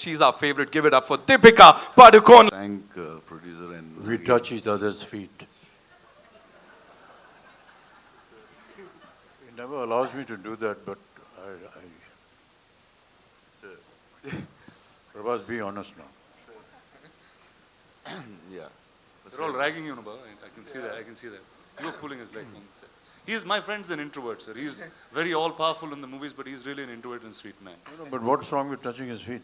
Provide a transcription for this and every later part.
She's our favorite. Give it up for Deepika Padukone. Thank producer and We touch each other's feet. He never allows me to do that, but Prabhas, be honest now. yeah. They're all ragging you, Nubha. I can see that. I can see that. You're pulling his leg. He's my friend's an introvert, sir. He's very all-powerful in the movies, but he's really an introvert and sweet man. No, but what's wrong with touching his feet?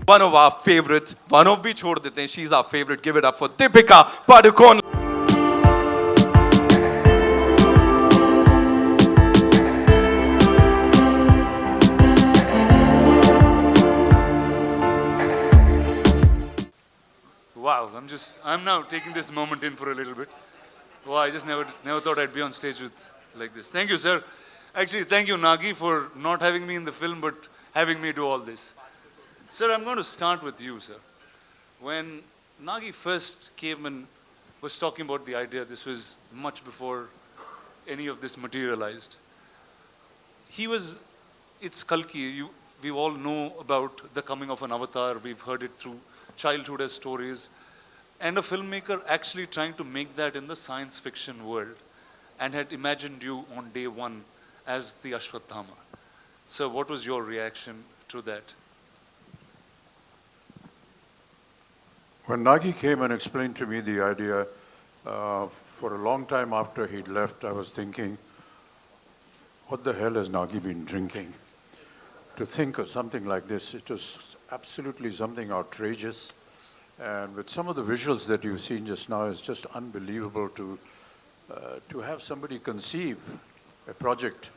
One of our favorites. One of bhi chhod dete hain. She's our favorite. Give it up for Deepika Padukone. Wow, I'm now taking this moment in for a little bit. Wow, I just never thought I'd be on stage with like this. Thank you, sir. Actually, thank you, Nagi, for not having me in the film, but having me do all this. Sir, I'm going to start with you, sir. When Nagi first came and was talking about the idea, this was much before any of this materialized. It's Kalki. We all know about the coming of an avatar. We've heard it through childhood as stories. And a filmmaker actually trying to make that in the science fiction world and had imagined you on day one as the Ashwatthama. So what was your reaction to that? When Nagi came and explained to me the idea, for a long time after he'd left, I was thinking, what the hell has Nagi been drinking? To think of something like this, it was absolutely something outrageous. And with some of the visuals that you've seen just now, it's just unbelievable to have somebody conceive a project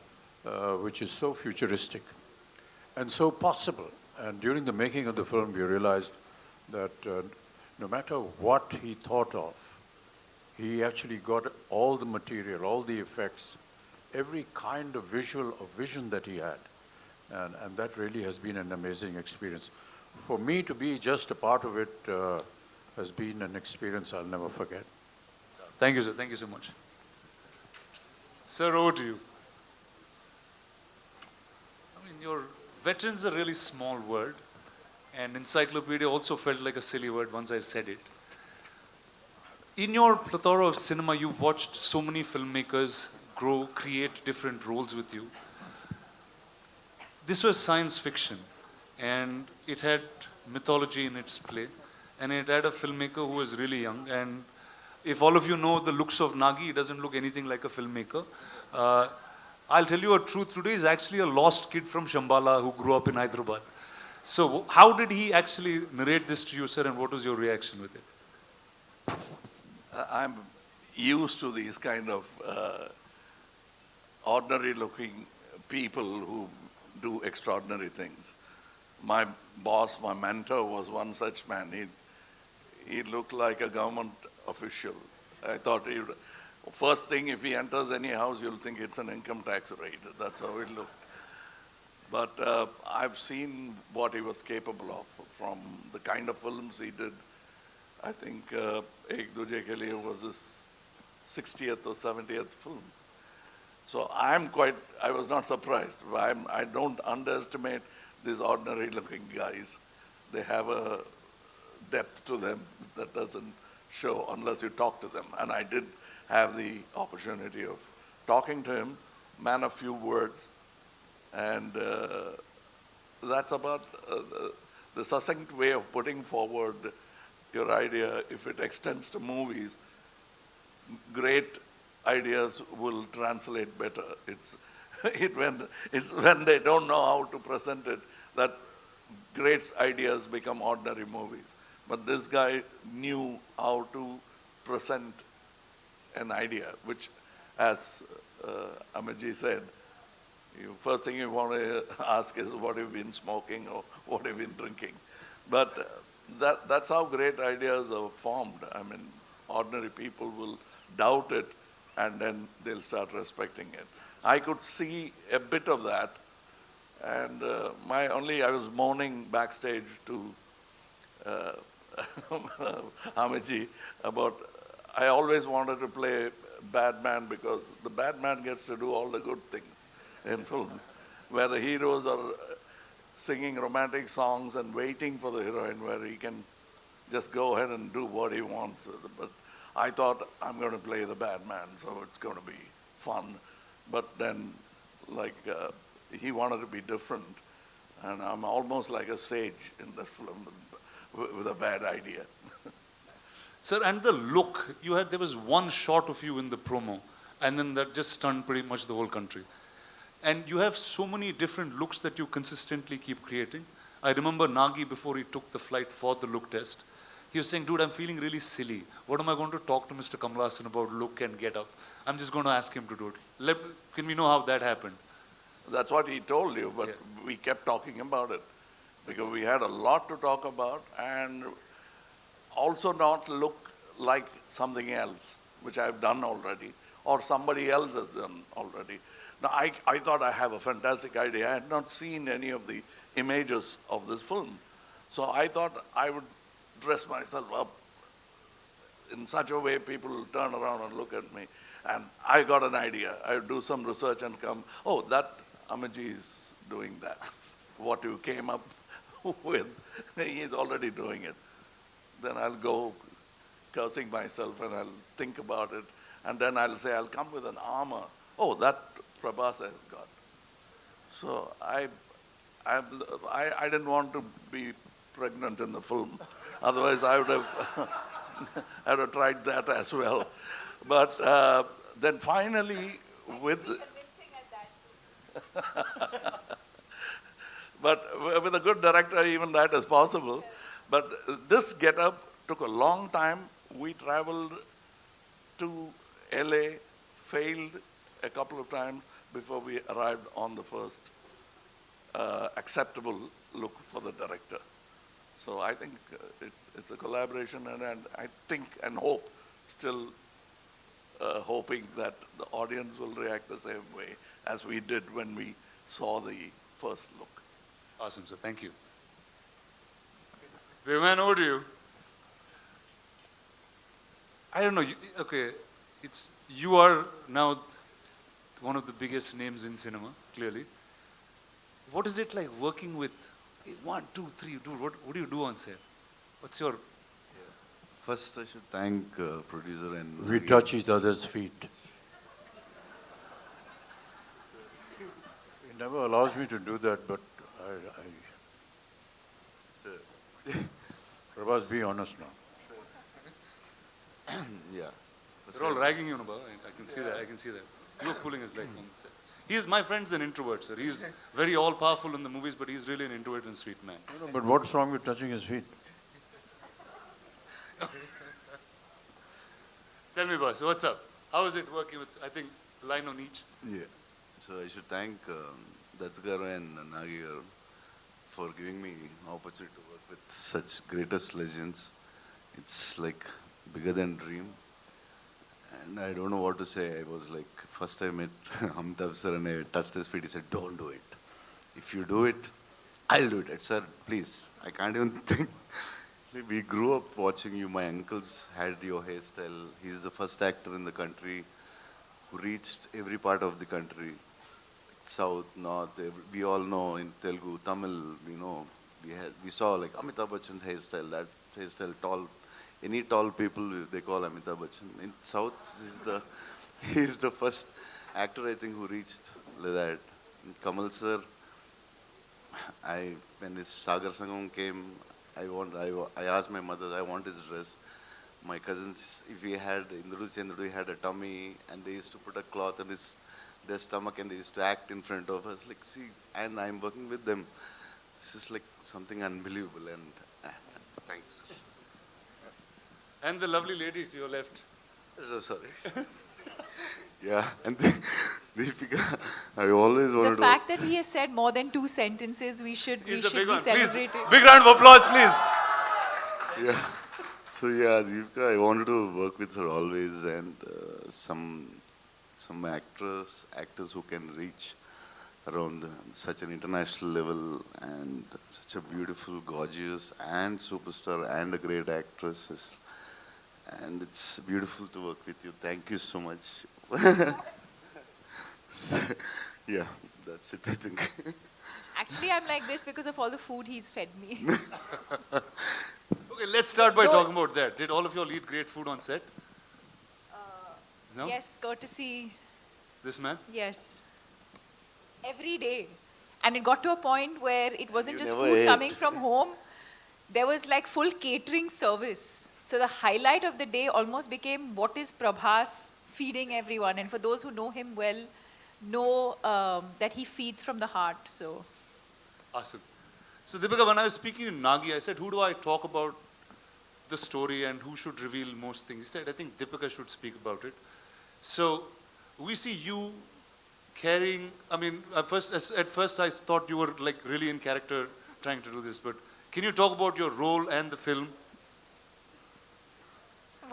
which is so futuristic and so possible. And during the making of the film, we realized that no matter what he thought of, he actually got all the material, all the effects, every kind of visual or vision that he had. And that really has been an amazing experience. For me to be just a part of it has been an experience I'll never forget. Thank you, sir. Thank you so much. Sir, over to you. I mean, your veteran's a really small word. And encyclopedia also felt like a silly word once I said it. In your plethora of cinema, you've watched so many filmmakers grow, create different roles with you. This was science fiction, and it had mythology in its play, and it had a filmmaker who was really young. And if all of you know the looks of Nagi, he doesn't look anything like a filmmaker. I'll tell you a truth, today is actually a lost kid from Shambhala who grew up in Hyderabad. So how did he actually narrate this to you, sir, and what was your reaction with it? I'm used to these kind of ordinary-looking people who do extraordinary things. My boss, my mentor, was one such man. He looked like a government official. I thought, first thing, if he enters any house, you'll think it's an income tax raid. That's how it looked. But I've seen what he was capable of from the kind of films he did. I think Ek Duje Ke Liye was his 60th or 70th film. So I was not surprised. I don't underestimate these ordinary looking guys. They have a depth to them that doesn't show unless you talk to them. And I did have the opportunity of talking to him, man of few words. And that's about the succinct way of putting forward your idea, if it extends to movies, great ideas will translate better. It's when they don't know how to present it that great ideas become ordinary movies. But this guy knew how to present an idea, which, as Amitji said, first thing you want to ask is what have you been smoking or what have you been drinking. But that's how great ideas are formed. I mean, ordinary people will doubt it and then they'll start respecting it. I could see a bit of that, and I was moaning backstage to Amitji about, I always wanted to play bad man because the bad man gets to do all the good things in films, where the heroes are singing romantic songs and waiting for the heroine, where he can just go ahead and do what he wants. But I thought, I'm going to play the bad man, so it's going to be fun. But then, he wanted to be different, and I'm almost like a sage in the film with a bad idea. Sir, and the look, there was one shot of you in the promo, and then that just stunned pretty much the whole country. And you have so many different looks that you consistently keep creating. I remember Nagi, before he took the flight for the look test, he was saying, dude, I'm feeling really silly. What am I going to talk to Mr. Kamal Haasan about look and get up? I'm just going to ask him to do it. Can we know how that happened? That's what he told you, but we kept talking about it because we had a lot to talk about, and also not look like something else, which I've done already, or somebody else has done already. Now, I thought I have a fantastic idea. I had not seen any of the images of this film. So I thought I would dress myself up in such a way people will turn around and look at me. And I got an idea. I would do some research and come, oh, that Amitji is doing that. What you came up with, he's already doing it. Then I'll go cursing myself and I'll think about it. And then I'll say, I'll come with an armor. Oh, that Prabhas has got. So I didn't want to be pregnant in the film. Otherwise, I would have, I would have tried that as well. But then finally, but with a good director, even that is possible. But this get-up took a long time. We traveled to LA, failed a couple of times before we arrived on the first acceptable look for the director. So I think it's a collaboration, and I think and hope, still hoping that the audience will react the same way as we did when we saw the first look. Awesome, sir. Thank you. Viman, over to you. I don't know. You are now one of the biggest names in cinema, clearly. What is it like working with 1, 2, 3, dude? What do you do on set? What's your... First, I should thank producer and... We touch each other's feet. He never allows me to do that, but Prabhas, be honest now. Yeah. They're all ragging you, about. I can see that. I can see that. You're pulling his leg. My friend's an introvert, sir. He's very all-powerful in the movies, but he's really an introvert and sweet man. No, but what's wrong with touching his feet? Tell me, boss, what's up? How is it working with, I think, line on each? Yeah. So I should thank Dattagaru and Nagi for giving me opportunity to work with such greatest legends. It's like bigger than dream. And I don't know what to say. I was like, first I met Amitabh sir and I touched his feet. He said, don't do it. If you do it, I'll do it. I said, sir, please. I can't even think. We grew up watching you. My uncles had your hairstyle. He's the first actor in the country who reached every part of the country. South, North, we all know in Telugu, Tamil, we saw like Amitabh Bachchan's hairstyle, that hairstyle, tall. Any tall people, they call Amitabh Bachchan. In South, he's the first actor, I think, who reached like that. And Kamal sir, when his Sagar Sangam came, I asked my mother, I want his dress. My cousins, if he had, Indru Chandru, he had a tummy, and they used to put a cloth on their stomach, and they used to act in front of us. Like, see, and I'm working with them. This is like something unbelievable, and thanks. And the lovely lady to your left. So sorry. Yeah, and Deepika, I always wanted The to. fact that he has said more than 2 sentences, we should He's be the big one. Please, celebrated. big round of applause, please. Yeah. So yeah, Deepika, I wanted to work with her always, and some actors who can reach around such an international level, and such a beautiful, gorgeous, and superstar, and a great actress. And it's beautiful to work with you. Thank you so much. Yeah, that's it, I think. Actually, I'm like this because of all the food he's fed me. Okay, let's start by Don't- talking about that. Did all of you all eat great food on set? No? Yes, courtesy, This man? yes. Every day. And it got to a point where it wasn't You just never food ate. coming from home. There was like full catering service. So the highlight of the day almost became what is Prabhas feeding everyone. And for those who know him well, know that he feeds from the heart. So Awesome. So Deepika, when I was speaking to Nagi, I said, who do I talk about the story and who should reveal most things? He said, I think Deepika should speak about it. So we see you carrying, I mean, at first I thought you were like really in character trying to do this, but can you talk about your role and the film?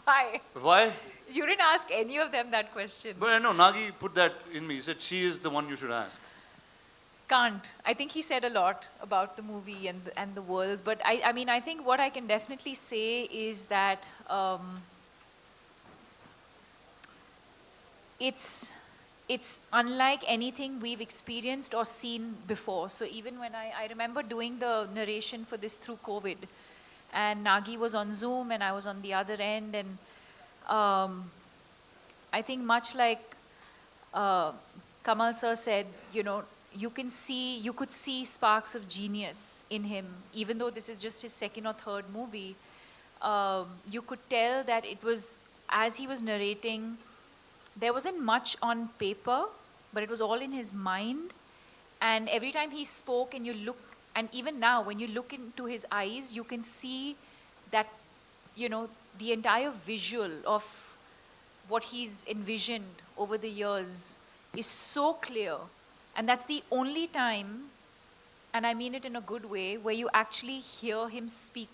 why? Why? You didn't ask any of them that question. But I know Nagi put that in me. He said she is the one you should ask. Can't. I think he said a lot about the movie and the worlds. But I mean, I think what I can definitely say is that it's unlike anything we've experienced or seen before. So even when I remember doing the narration for this through COVID, and Nagi was on Zoom and I was on the other end, and I think much like Kamal sir said, you know, you could see sparks of genius in him, even though this is just his second or third movie. You could tell that it was, as he was narrating, there wasn't much on paper, but it was all in his mind. And every time he spoke and you look, and even now when you look into his eyes, you can see that, you know, the entire visual of what he's envisioned over the years is so clear. And that's the only time, and I mean it in a good way, where you actually hear him speak,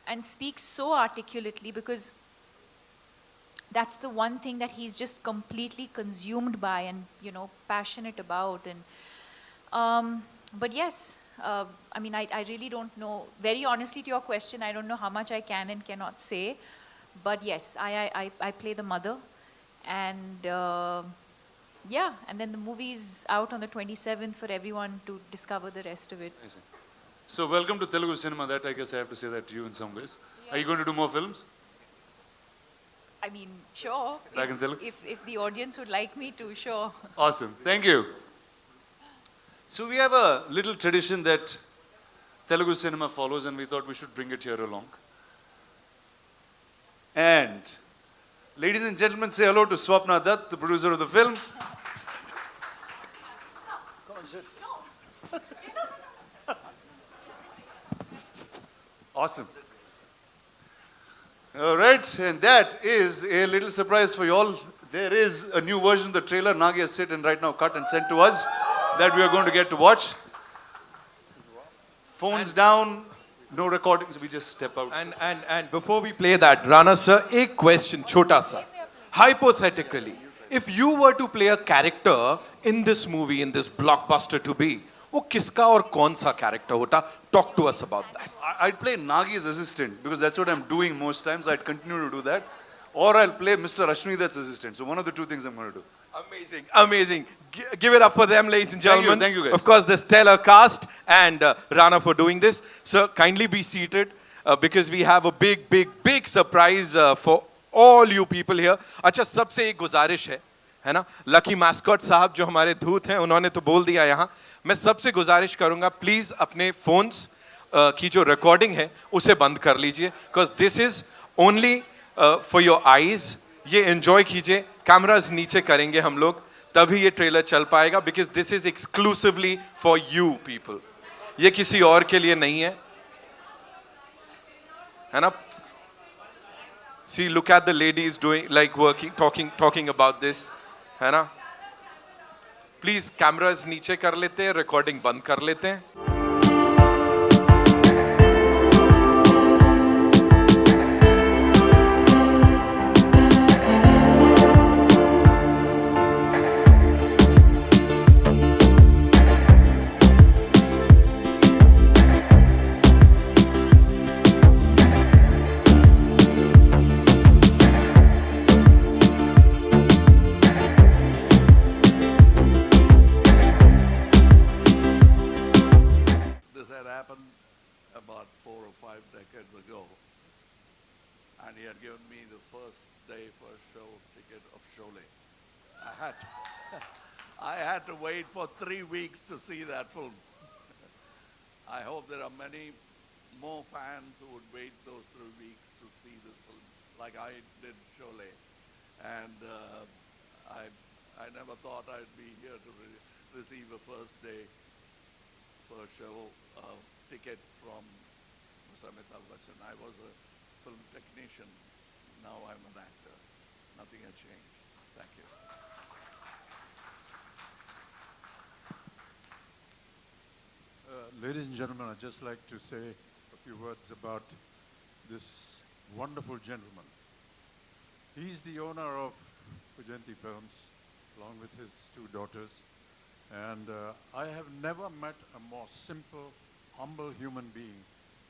and speak so articulately, because that's the one thing that he's just completely consumed by and, you know, passionate about. And but yes, I mean, I really don't know. Very honestly to your question, I don't know how much I can and cannot say. But yes, I play the mother. And yeah, and then the movie's out on the 27th for everyone to discover the rest of it. Amazing. So welcome to Telugu cinema. That I guess I have to say that to you in some ways. Are you going to do more films? I mean, sure. Back in Telugu? If the audience would like me to, sure. Awesome. Thank you. So we have a little tradition that Telugu cinema follows, and we thought we should bring it here along. And ladies and gentlemen, say hello to Swapna Dutt, the producer of the film. Awesome. All right, and that is a little surprise for you all. There is a new version of the trailer. Nagi has sit and right now cut and sent to us that we are going to get to watch. Phones down, no recordings, we just step out. And before we play that, Rana sir, a question, chota sa. Hypothetically, if you were to play a character in this movie, in this blockbuster to be, वो किसका और कौन सा character होता? Talk to us about that. I'd play Nagi's assistant because that's what I'm doing most times. I'd continue to do that. Or I'll play Mr. Ashmidat's assistant. So one of the two things I'm going to do. Amazing, amazing. Give it up for them, ladies and Thank you, gentlemen. thank you, guys. Of course, the stellar cast and Rana for doing this. So kindly be seated because we have a big surprise for all you people here. अच्छा, सबसे एक गुजारिश है ना? Lucky mascot साहब जो हमारे धूत हैं, उन्होंने तो बोल दिया यहाँ. मैं सबसे गुजारिश करूँगा, please अपने phones की जो रिकॉर्डिंग है उसे बंद कर लीजिए, because this is only for your eyes. ये एंजॉय कीजिए. कैमराज नीचे करेंगे हम लोग, तभी ये ट्रेलर चल पाएगा, because this is exclusively for you people. ये किसी और के लिए नहीं है ना? See, look at the ladies doing, like working, talking about this, है ना? Please, cameras नीचे कर लेते हैं, recording बंद कर लेते हैं. This had happened about 4 or 5 decades ago, and he had given me the first day, first show ticket of Sholay. I had to wait for 3 weeks to see that film. I hope there are many more fans who would wait those 3 weeks to see this film, like I did Sholay. And I never thought I'd be here to receive a first day, first show ticket from Mr. Amitabh Bachchan. I was a film technician. Now I'm an actor. Nothing has changed. Thank you. Ladies and gentlemen, I'd just like to say a few words about this wonderful gentleman. He's the owner of Pujanti Films, along with his 2 daughters. And I have never met a more simple, humble human being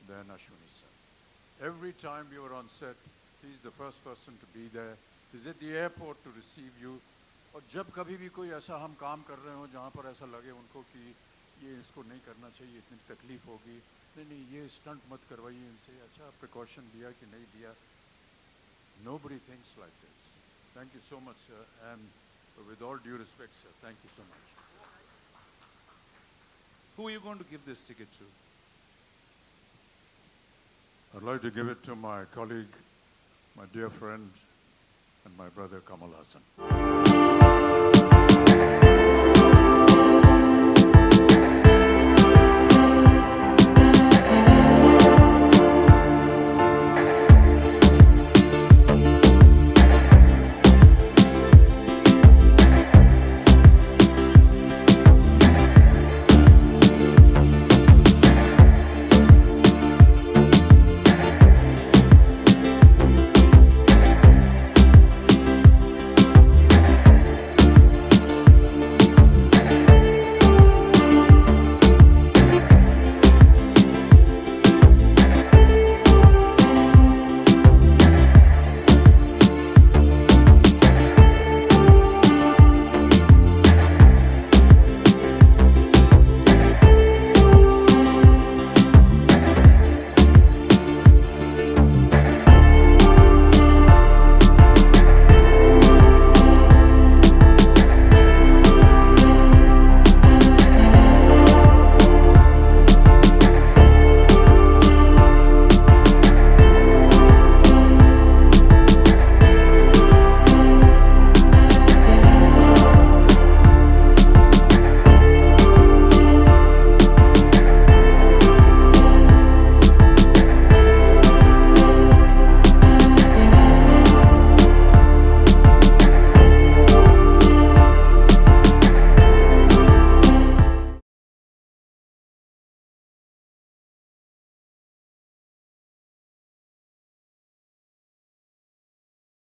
than Ashwini sir. Every time we were on set, he's the first person to be there. He's at the airport to receive you. और जब कभी भी कोई ऐसा हम काम कर रहे हो जहाँ पर ऐसा लगे उनको कि ये इसको नहीं करना चाहिए, इतनी तकलीफ होगी, नहीं ये स्टंट मत करवाइए इनसे, अच्छा प्रिकॉशन दिया कि नहीं दिया. Nobody thinks like this. Thank you so much, sir. And with all due respect, sir, thank you so much. Who are you going to give this ticket to? I'd like to give it to my colleague, my dear friend, and my brother Kamal Hassan.